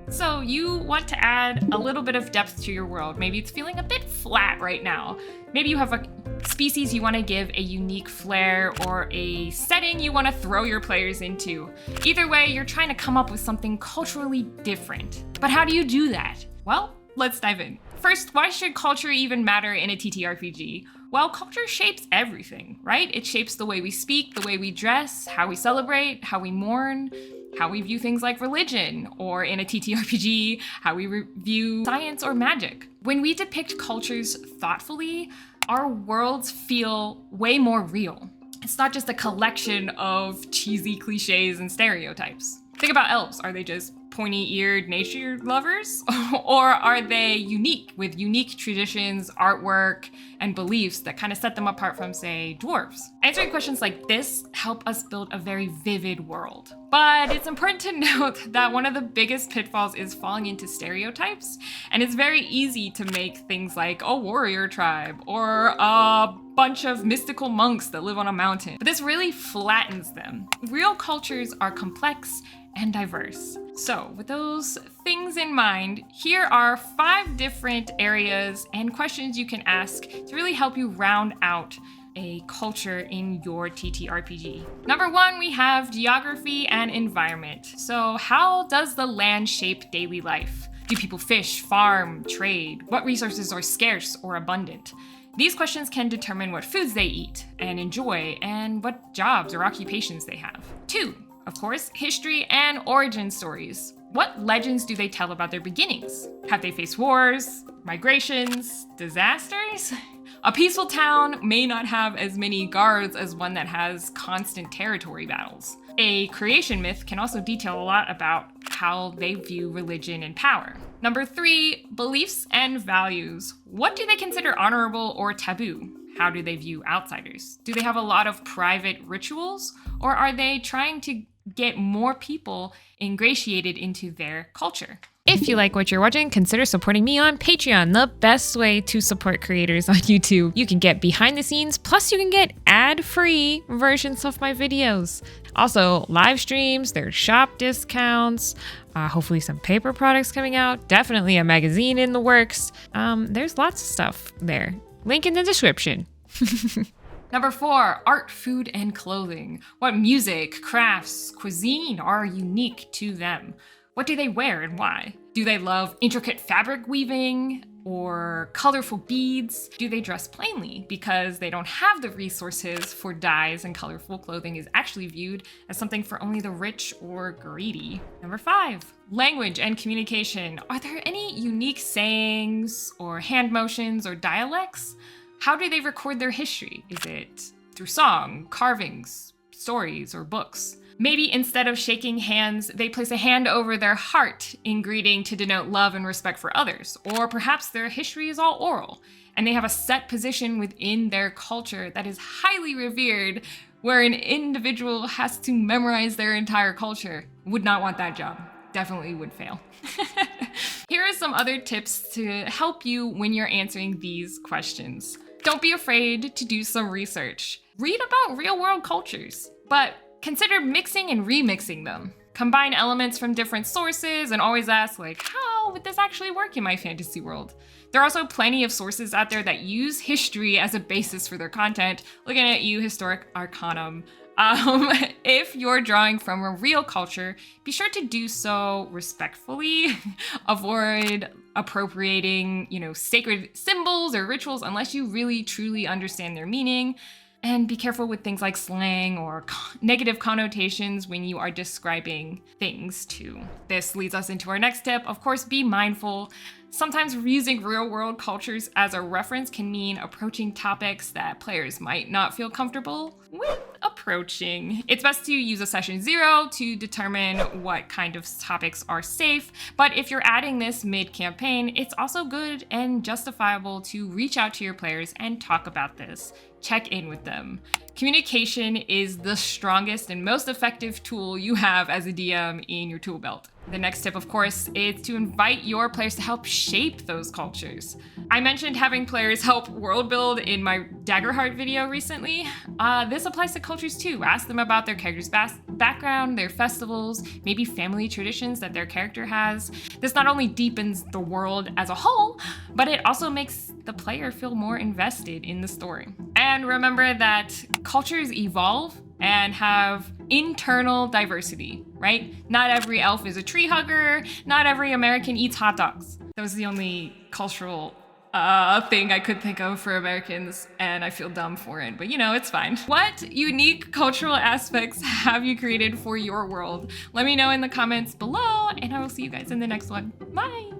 So you want to add a little bit of depth to your world. Maybe it's feeling a bit flat right now. Maybe you have a species you want to give a unique flair or a setting you want to throw your players into. Either way, you're trying to come up with something culturally different. But how do you do that? Well, let's dive in. First, why should culture even matter in a TTRPG? Well, culture shapes everything, right? It shapes the way we speak, the way we dress, how we celebrate, how we mourn, how we view things like religion, or in a TTRPG, how we view science or magic. When we depict cultures thoughtfully, our worlds feel way more real. It's not just a collection of cheesy cliches and stereotypes. Think about elves. Are they just pointy-eared nature lovers? Or are they unique with unique traditions, artwork, and beliefs that kind of set them apart from, say, dwarves? Answering questions like this help us build a very vivid world. But it's important to note that one of the biggest pitfalls is falling into stereotypes, and it's very easy to make things like a warrior tribe or a bunch of mystical monks that live on a mountain. But this really flattens them. Real cultures are complex and diverse. So with those things in mind, here are 5 different areas and questions you can ask to really help you round out a culture in your TTRPG. Number 1, we have geography and environment. So how does the land shape daily life? Do people fish, farm, trade? What resources are scarce or abundant? These questions can determine what foods they eat and enjoy and what jobs or occupations they have. 2, of course, history and origin stories. What legends do they tell about their beginnings? Have they faced wars, migrations, disasters? A peaceful town may not have as many guards as one that has constant territory battles. A creation myth can also detail a lot about how they view religion and power. Number 3, beliefs and values. What do they consider honorable or taboo? How do they view outsiders? Do they have a lot of private rituals, or are they trying to get more people ingratiated into their culture? If you like what you're watching, consider supporting me on Patreon, the best way to support creators on YouTube. You can get behind the scenes, plus you can get ad-free versions of my videos. Also, live streams, there's shop discounts, hopefully some paper products coming out, definitely a magazine in the works. There's lots of stuff there. Link in the description. Number 4, art, food, and clothing. What music, crafts, cuisine are unique to them? What do they wear and why? Do they love intricate fabric weaving or colorful beads? Do they dress plainly because they don't have the resources for dyes and colorful clothing is actually viewed as something for only the rich or greedy? Number 5, language and communication. Are there any unique sayings or hand motions or dialects? How do they record their history? Is it through song, carvings, stories, or books? Maybe instead of shaking hands, they place a hand over their heart in greeting to denote love and respect for others. Or perhaps their history is all oral, and they have a set position within their culture that is highly revered, where an individual has to memorize their entire culture. Would not want that job. Definitely would fail. Here are some other tips to help you when you're answering these questions. Don't be afraid to do some research. Read about real-world cultures, but consider mixing and remixing them. Combine elements from different sources and always ask, like, how would this actually work in my fantasy world? There are also plenty of sources out there that use history as a basis for their content. Looking at you, Historic Arcanum. If you're drawing from a real culture, be sure to do so respectfully. Avoid appropriating, sacred symbols or rituals unless you really truly understand their meaning. And be careful with things like slang or negative connotations when you are describing things too. This leads us into our next tip. Of course, be mindful. Sometimes using real-world cultures as a reference can mean approaching topics that players might not feel comfortable with approaching. It's best to use a session 0 to determine what kind of topics are safe, but if you're adding this mid-campaign, it's also good and justifiable to reach out to your players and talk about this. Check in with them. Communication is the strongest and most effective tool you have as a DM in your tool belt. The next tip, of course, is to invite your players to help shape those cultures. I mentioned having players help world build in my Daggerheart video recently. This applies to cultures too. Ask them about their character's background, their festivals, maybe family traditions that their character has. This not only deepens the world as a whole, but it also makes the player feel more invested in the story. And remember that cultures evolve and have internal diversity, right? Not every elf is a tree hugger. Not every American eats hot dogs. That was the only cultural thing I could think of for Americans, and I feel dumb for it, but you know, it's fine. What unique cultural aspects have you created for your world? Let me know in the comments below, and I will see you guys in the next one. Bye!